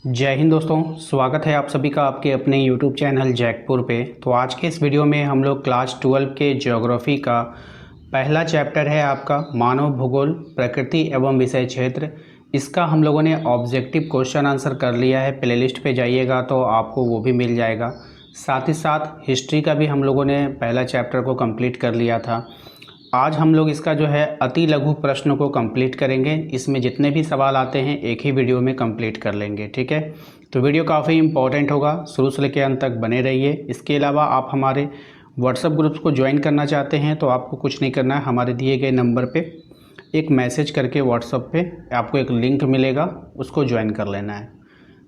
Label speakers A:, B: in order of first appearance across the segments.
A: जय हिंद दोस्तों, स्वागत है आप सभी का आपके अपने YouTube चैनल जैकपुर पे। तो आज के इस वीडियो में हम लोग क्लास 12 के ज्योग्राफी का पहला चैप्टर है आपका मानव भूगोल प्रकृति एवं विषय क्षेत्र। इसका हम लोगों ने ऑब्जेक्टिव क्वेश्चन आंसर कर लिया है। प्लेलिस्ट पे जाइएगा तो आपको वो भी मिल जाएगा। साथ ही साथ हिस्ट्री का भी हम लोगों ने पहला चैप्टर को कंप्लीट कर लिया था। आज हम लोग इसका जो है अति लघु प्रश्न को कंप्लीट करेंगे। इसमें जितने भी सवाल आते हैं एक ही वीडियो में कंप्लीट कर लेंगे, ठीक है। तो वीडियो काफ़ी इंपॉर्टेंट होगा, शुरू से लेकर अंत तक बने रहिए। इसके अलावा आप हमारे व्हाट्सएप ग्रुप्स को ज्वाइन करना चाहते हैं तो आपको कुछ नहीं करना है, हमारे दिए गए नंबर पे एक मैसेज करके व्हाट्सएप पे आपको एक लिंक मिलेगा, उसको ज्वाइन कर लेना है।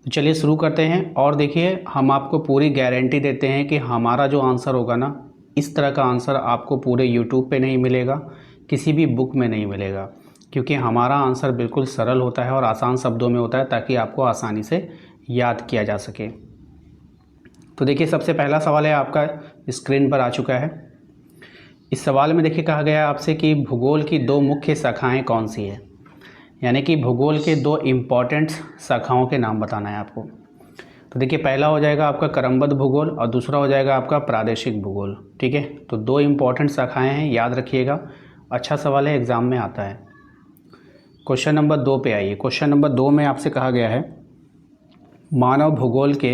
A: तो चलिए शुरू करते हैं। और देखिए, हम आपको पूरी गारंटी देते हैं कि हमारा जो आंसर होगा ना, इस तरह का आंसर आपको पूरे यूट्यूब पे नहीं मिलेगा, किसी भी बुक में नहीं मिलेगा, क्योंकि हमारा आंसर बिल्कुल सरल होता है और आसान शब्दों में होता है ताकि आपको आसानी से याद किया जा सके। तो देखिए, सबसे पहला सवाल है आपका स्क्रीन पर आ चुका है। इस सवाल में देखिए कहा गया है आपसे कि भूगोल की दो मुख्य शाखाएं कौन सी है, यानी कि भूगोल के दो इम्पॉर्टेंट शाखाओं के नाम बताना है आपको। तो देखिए, पहला हो जाएगा आपका क्रमबद्ध भूगोल और दूसरा हो जाएगा आपका प्रादेशिक भूगोल, ठीक है। तो दो इम्पॉर्टेंट शाखाएं हैं, याद रखिएगा। अच्छा सवाल है, एग्जाम में आता है। क्वेश्चन नंबर 2 पे आइए। क्वेश्चन नंबर 2 में आपसे कहा गया है मानव भूगोल के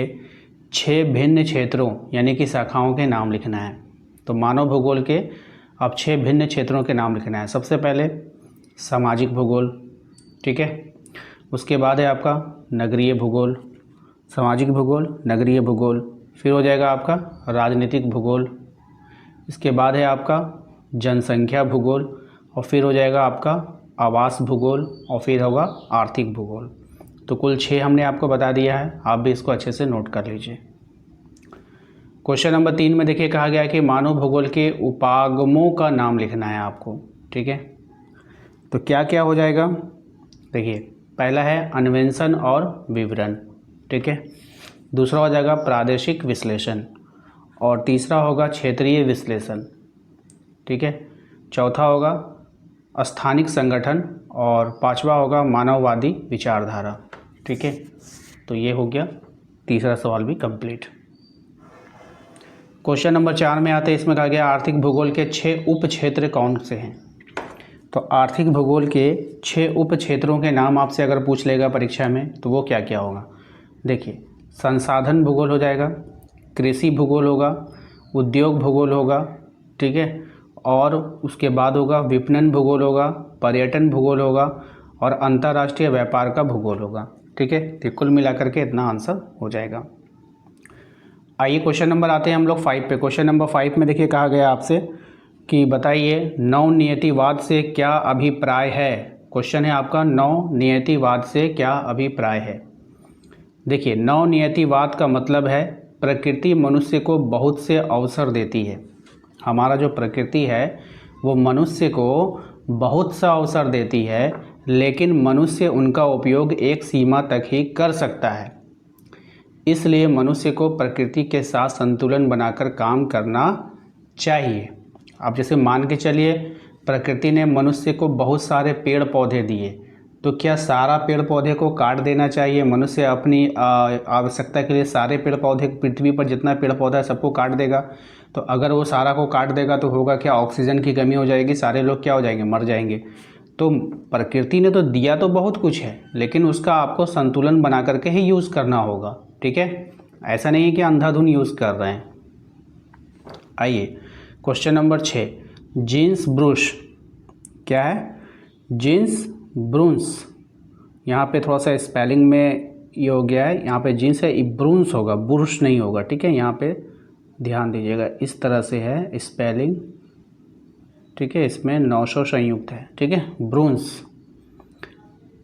A: 6 भिन्न क्षेत्रों यानी कि शाखाओं के नाम लिखना है। तो मानव भूगोल के अब 6 भिन्न क्षेत्रों के नाम लिखना है। सबसे पहले सामाजिक भूगोल, ठीक है। उसके बाद है आपका नगरीय भूगोल, सामाजिक भूगोल, नगरीय भूगोल। फिर हो जाएगा आपका राजनीतिक भूगोल। इसके बाद है आपका जनसंख्या भूगोल और फिर हो जाएगा आपका आवास भूगोल और फिर होगा आर्थिक भूगोल। तो कुल 6 हमने आपको बता दिया है, आप भी इसको अच्छे से नोट कर लीजिए। क्वेश्चन नंबर 3 में देखिए कहा गया है कि मानव भूगोल के उपागमों का नाम लिखना है आपको, ठीक है। तो क्या क्या हो जाएगा, देखिए, पहला है अन्वेषण और विवरण, ठीक है। दूसरा हो जाएगा प्रादेशिक विश्लेषण और तीसरा होगा क्षेत्रीय विश्लेषण, ठीक है। चौथा होगा स्थानिक संगठन और पांचवा होगा मानववादी विचारधारा, ठीक है। तो ये हो गया तीसरा सवाल भी कंप्लीट। क्वेश्चन नंबर 4 में आते हैं। इसमें कहा गया आर्थिक भूगोल के 6 उप क्षेत्र कौन से हैं। तो आर्थिक भूगोल के 6 उप क्षेत्रों के नाम आपसे अगर पूछ लेगा परीक्षा में तो वो क्या क्या होगा। देखिए, संसाधन भूगोल हो जाएगा, कृषि भूगोल होगा, उद्योग भूगोल होगा, ठीक है। और उसके बाद होगा विपणन भूगोल होगा, पर्यटन भूगोल होगा और अंतर्राष्ट्रीय व्यापार का भूगोल होगा, ठीक है। तो कुल मिलाकर के इतना आंसर हो जाएगा। आइए क्वेश्चन नंबर आते हैं हम लोग 5 पे। क्वेश्चन नंबर 5 में देखिए कहा गया आपसे कि बताइए नवनियतिवाद से क्या अभिप्राय है। क्वेश्चन है आपका नवनियतिवाद से क्या अभिप्राय है। देखिए, नवनियतिवाद का मतलब है प्रकृति मनुष्य को बहुत से अवसर देती है। हमारा जो प्रकृति है वो मनुष्य को बहुत सा अवसर देती है, लेकिन मनुष्य उनका उपयोग एक सीमा तक ही कर सकता है। इसलिए मनुष्य को प्रकृति के साथ संतुलन बनाकर काम करना चाहिए। अब जैसे मान के चलिए, प्रकृति ने मनुष्य को बहुत सारे पेड़ पौधे दिए, तो क्या सारा पेड़ पौधे को काट देना चाहिए। मनुष्य अपनी आवश्यकता के लिए सारे पेड़ पौधे, पृथ्वी पर जितना पेड़ पौधा है सबको काट देगा। तो अगर वो सारा को काट देगा तो होगा क्या, ऑक्सीजन की कमी हो जाएगी, सारे लोग क्या हो जाएंगे, मर जाएंगे। तो प्रकृति ने तो दिया तो बहुत कुछ है, लेकिन उसका आपको संतुलन बना करके ही यूज़ करना होगा, ठीक है। ऐसा नहीं है कि अंधाधुन यूज़ कर रहे हैं। आइए क्वेश्चन नंबर 6, जीन्स ब्रूस क्या है, जीन्स ब्रूंस। यहाँ पे थोड़ा सा स्पेलिंग में ये हो गया है, यहाँ पे जीन्स है, ब्रूंस होगा, बुर्श नहीं होगा, ठीक है। यहाँ पे ध्यान दीजिएगा, इस तरह से है स्पेलिंग, ठीक है। इसमें 900 संयुक्त है, ठीक है। ब्रूंस,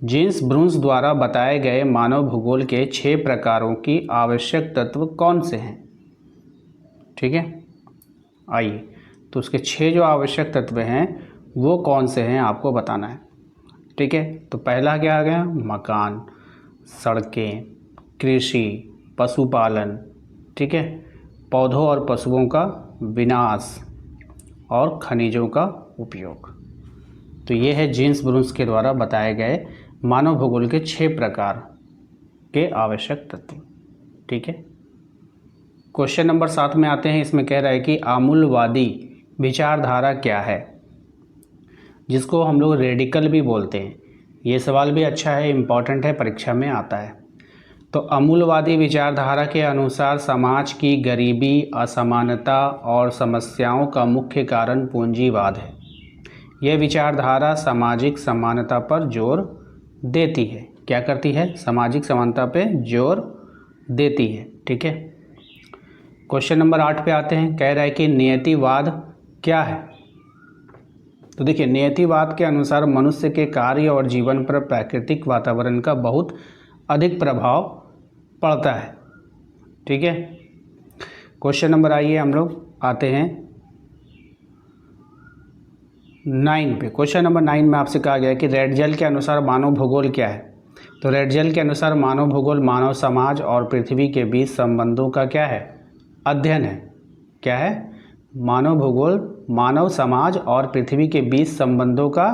A: जीन्स ब्रूंस द्वारा बताए गए मानव भूगोल के 6 प्रकारों की आवश्यक तत्व कौन से हैं, ठीक है। आइए, तो उसके 6 जो आवश्यक तत्व हैं वो कौन से हैं आपको बताना है, ठीक है। तो पहला क्या आ गया, मकान, सड़कें, कृषि, पशुपालन, ठीक है, पौधों और पशुओं का विनाश और खनिजों का उपयोग। तो ये है जीन्स ब्रूंस के द्वारा बताए गए मानव भूगोल के 6 प्रकार। के आवश्यक तत्व। ठीक है, क्वेश्चन नंबर 7 में आते हैं। इसमें कह रहा है कि आमूलवादी विचारधारा क्या है, जिसको हम लोग रेडिकल भी बोलते हैं। ये सवाल भी अच्छा है, इम्पॉर्टेंट है, परीक्षा में आता है। तो अमूलवादी विचारधारा के अनुसार समाज की गरीबी, असमानता और समस्याओं का मुख्य कारण पूंजीवाद है। यह विचारधारा सामाजिक समानता पर जोर देती है। क्या करती है? सामाजिक समानता पे जोर देती है। ठीक है, क्वेश्चन नंबर 8 पे आते हैं। कह रहा है कि नियतिवाद क्या है। तो देखिए, नियतिवाद के अनुसार मनुष्य के कार्य और जीवन पर प्राकृतिक वातावरण का बहुत अधिक प्रभाव पड़ता है। ठीक है, क्वेश्चन नंबर आइए हम लोग आते हैं 9 पे। क्वेश्चन नंबर 9 में आपसे कहा गया है कि रेडजल के अनुसार मानव भूगोल क्या है। तो रेडजल के अनुसार मानव भूगोल मानव समाज और पृथ्वी के बीच संबंधों का क्या है? अध्ययन है। क्या है? मानव भूगोल मानव समाज और पृथ्वी के बीच संबंधों का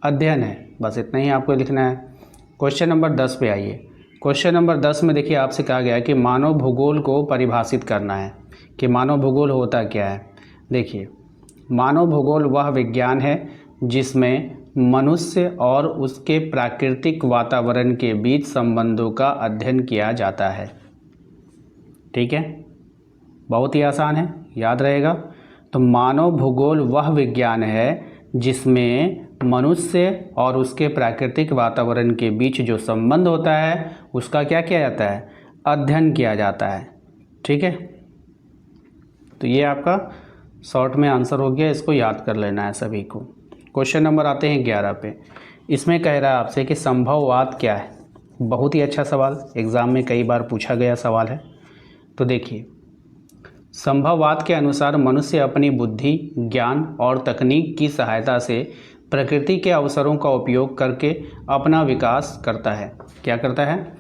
A: अध्ययन है। बस इतना ही आपको लिखना है। क्वेश्चन नंबर 10 पे आइए। क्वेश्चन नंबर 10 में देखिए आपसे कहा गया है कि मानव भूगोल को परिभाषित करना है कि मानव भूगोल होता क्या है। देखिए, मानव भूगोल वह विज्ञान है जिसमें मनुष्य और उसके प्राकृतिक वातावरण के बीच संबंधों का अध्ययन किया जाता है। ठीक है, बहुत ही आसान है, याद रहेगा। तो मानव भूगोल वह विज्ञान है जिसमें मनुष्य और उसके प्राकृतिक वातावरण के बीच जो संबंध होता है उसका क्या किया जाता है? अध्ययन किया जाता है। ठीक है, तो ये आपका शॉर्ट में आंसर हो गया, इसको याद कर लेना है सभी को। क्वेश्चन नंबर आते हैं 11 पे। इसमें कह रहा है आपसे कि संभववाद क्या है। बहुत ही अच्छा सवाल, एग्ज़ाम में कई बार पूछा गया सवाल है। तो देखिए, संभववाद के अनुसार मनुष्य अपनी बुद्धि, ज्ञान और तकनीक की सहायता से प्रकृति के अवसरों का उपयोग करके अपना विकास करता है। क्या करता है?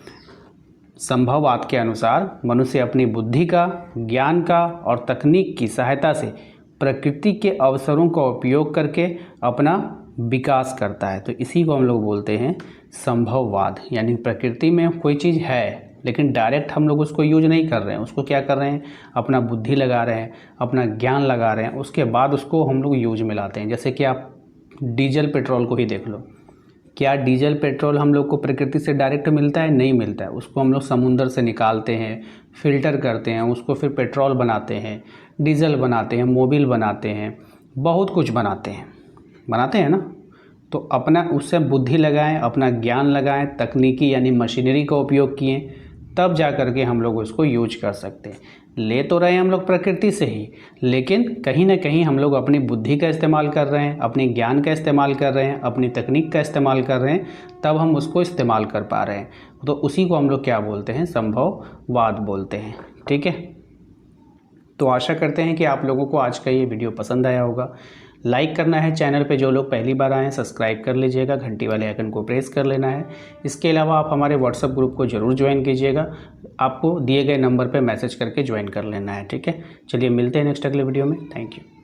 A: संभववाद के अनुसार मनुष्य अपनी बुद्धि का, ज्ञान का और तकनीक की सहायता से प्रकृति के अवसरों का उपयोग करके अपना विकास करता है। तो इसी को हम लोग बोलते हैं संभववाद। यानी प्रकृति में कोई चीज़ है लेकिन डायरेक्ट हम लोग उसको यूज नहीं कर रहे हैं, उसको क्या कर रहे हैं? अपना बुद्धि लगा रहे हैं, अपना ज्ञान लगा रहे हैं, उसके बाद उसको हम लोग यूज में लाते हैं। जैसे कि आप डीजल पेट्रोल को ही देख लो। क्या डीजल पेट्रोल हम लोग को प्रकृति से डायरेक्ट मिलता है? नहीं मिलता है। उसको हम लोग समुद्र से निकालते हैं, फिल्टर करते हैं, उसको फिर पेट्रोल बनाते हैं, डीजल बनाते हैं, मोबिल बनाते हैं, बहुत कुछ बनाते हैं ना। तो अपना उससे बुद्धि लगाएं, अपना ज्ञान लगाएं, तकनीकी यानी मशीनरी का उपयोग किए, तब जा कर के हम लोग उसको यूज कर सकते हैं। ले तो रहे हैं हम लोग प्रकृति से ही, लेकिन कहीं ना कहीं हम लोग अपनी बुद्धि का इस्तेमाल कर रहे हैं, अपने ज्ञान का इस्तेमाल कर रहे हैं, अपनी तकनीक का इस्तेमाल कर रहे हैं, तब हम उसको इस्तेमाल कर पा रहे हैं। तो उसी को हम लोग क्या बोलते हैं? संभववाद बोलते हैं। ठीक है, तो आशा करते हैं कि आप लोगों को आज का ये वीडियो पसंद आया होगा। लाइक करना है, चैनल पे जो लोग पहली बार आए हैं सब्सक्राइब कर लीजिएगा, घंटी वाले आइकन को प्रेस कर लेना है। इसके अलावा आप हमारे व्हाट्सएप ग्रुप को ज़रूर ज्वाइन कीजिएगा, आपको दिए गए नंबर पे मैसेज करके ज्वाइन कर लेना है। ठीक है, चलिए मिलते हैं नेक्स्ट अगले वीडियो में। Thank you.